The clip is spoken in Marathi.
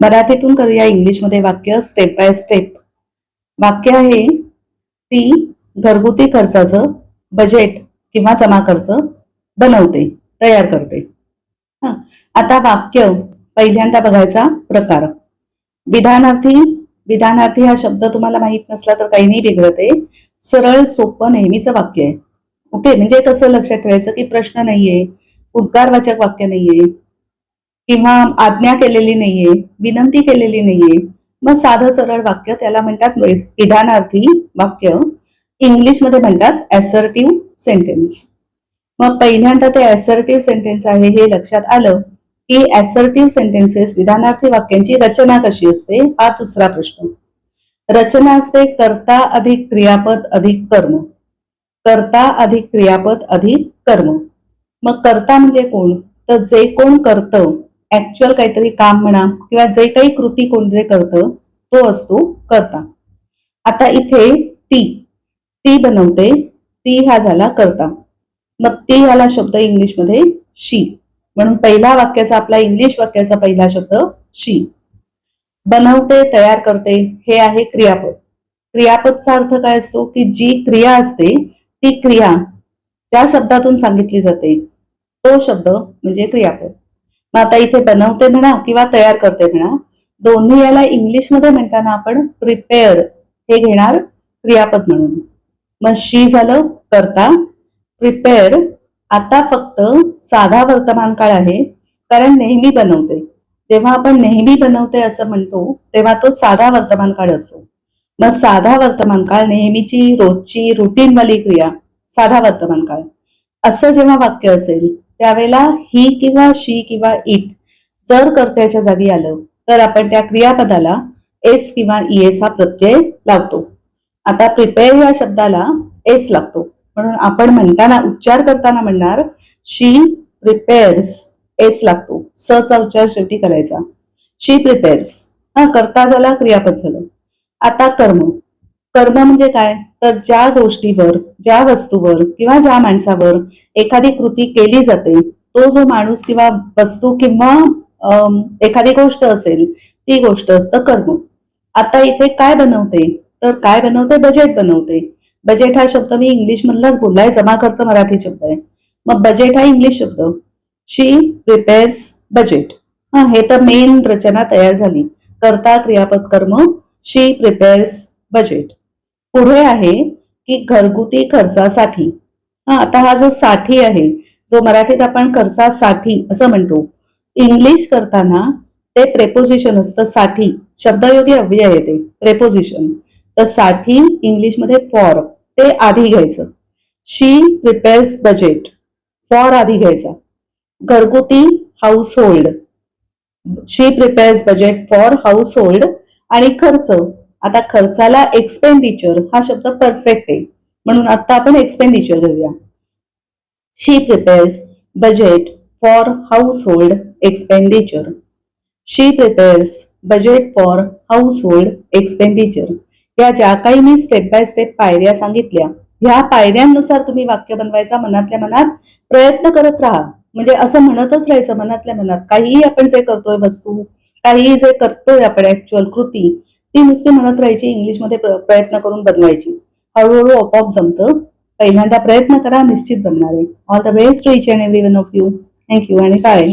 मराठीतून करूया इंग्लिशमध्ये वाक्य स्टेप बाय स्टेप. वाक्य आहे ती घरगुती खर्चाचं बजेट किंवा जमा खर्च बनवते, तयार करते. हा, आता वाक्य पहिल्यांदा बघायचा प्रकार. विधानार्थी. विधानार्थी हा शब्द तुम्हाला माहित नसला तर काही नाही बिघडत आहे. सरळ सोपं नेहमीचं वाक्य आहे. ओके, म्हणजे कसं लक्षात ठेवायचं की प्रश्न नाहीये, उद्गारवाचक वाक्य नाहीये किंवा आज्ञा केलेली नाहीये, विनंती केलेली नाहीये. मग साधं सरळ वाक्य त्याला म्हणतात विधानार्थी वाक्य. इंग्लिशमध्ये म्हणतात असर्टिव्ह सेंटेन्स. मग पहिल्यांदा ते असर्टिव्ह सेंटेन्स आहे हे लक्षात आलं की असर्टिव्ह सेंटेन्सेस विधानार्थी वाक्यांची रचना कशी असते हा दुसरा प्रश्न. रचना असते कर्ता अधिक क्रियापद अधिक कर्म. कर्ता अधिक क्रियापद अधिक कर्म. मग कर्ता म्हणजे कोण? तर जे कोण करतं, ऍक्च्युअल काहीतरी काम म्हणा किंवा जे काही कृती कोण जे करतं तो असतो कर्ता. आता इथे ती ती बनवते, ती हा झाला कर्ता. मग ती ह्याला शब्द इंग्लिशमध्ये शी. म्हणून पहिला वाक्याचा आपला इंग्लिश वाक्याचा पहिला शब्द शी. बनवते, तयार करते हे आहे क्रियापद. क्रियापदचा अर्थ काय असतो की जी क्रिया असते ती क्रिया ज्या शब्दातून सांगितली जाते तो शब्द म्हणजे क्रियापद. मग आता इथे बनवते म्हणा किंवा तयार करते म्हणा, दोन्ही याला इंग्लिशमध्ये म्हणताना आपण प्रिपेअर हे घेणार क्रियापद म्हणून. मग शी झालं कर्ता, प्रिपेअर आता फक्त साधा वर्तमान काळ आहे कारण नेहमी बनवते. जेव्हा आपण नेहमी बनवते असं म्हणतो तेव्हा तो साधा वर्तमान काळ असतो. मग साधा वर्तमान काळ नेहमीची रोजची रुटीन वाली क्रिया साधा वर्तमान काळ असं जेव्हा वाक्य असेल त्यावेळेला ही किंवा शी किंवा इट जर कर्त्याच्या जागी आलं तर आपण त्या क्रियापदाला एस किंवा ईएस हा प्रत्यय लावतो. आता प्रिपेअर या शब्दाला एस लागतो म्हणून आपण म्हणताना उच्चार करताना म्हणणार शी प्रिपेअर्स, एस लागतो. स चा उच्चार शेवटी करायचा. शी प्रिपेअर्स. हा कर्ता झाला, क्रियापद झालं. आता कर्म. कर्म म्हणजे काय? तर ज्या गोष्टीवर, ज्या वस्तूवर किंवा ज्या माणसावर एखादी कृती केली जाते तो जो माणूस किंवा वस्तू किंवा एखादी गोष्ट असेल ती गोष्ट असतं कर्म. आता इथे काय बनवते? तर काय बनवते? बजेट बनवते. बजेट हा शब्द मी इंग्लिश मधलाच बोललाय, जमा खर्च मराठी शब्द आहे. मग बजेट हा इंग्लिश शब्द. शी प्रिपेअर्स बजेट. हा, हे तर मेन रचना तयार झाली. कर्ता क्रियापद कर्म, शी प्रिपेअर्स बजेट. पुढे आहे की घरगुती खर्चासाठी. हा, आता हा जो साठी आहे जो मराठीत आपण खर्चासाठी असं म्हणतो, इंग्लिश करताना ते प्रेपोजिशन असतं साठी. शब्दयोगी अव्यय आहे ते प्रेपोजिशन. तर साठी इंग्लिशमध्ये फॉर, ते आधी घ्यायचं. शी प्रिपेअर्स बजेट, फॉर आधी घ्यायचा. घरगुती house hold, she prepares budget for house hold. आणि खर्च, आता खर्चाला एक्सपेंडिचर हा शब्द परफेक्ट आहे म्हणून आता आपण एक्सपेंडिचर घेऊया. She prepares budget for household expenditure. She prepares budget for household expenditure. या ज्या काही मी स्टेप बाय स्टेप पायऱ्या सांगितल्या ह्या पायऱ्यांनुसार तुम्ही वाक्य बनवायचा मनातल्या मनात प्रयत्न करत राहा. म्हणजे असं म्हणतच राहायचं मनातल्या मनात. काहीही आपण जे करतोय वस्तू, काहीही जे करतोय आपण ऍक्च्युअल कृती, ती नुसती म्हणत राहायची, इंग्लिशमध्ये प्रयत्न करून बनवायची. हळूहळू आपोआप जमतं. पहिल्यांदा प्रयत्न करा, निश्चित जमणार आहे. All the best to each and every one of you. Thank you आणि बाय.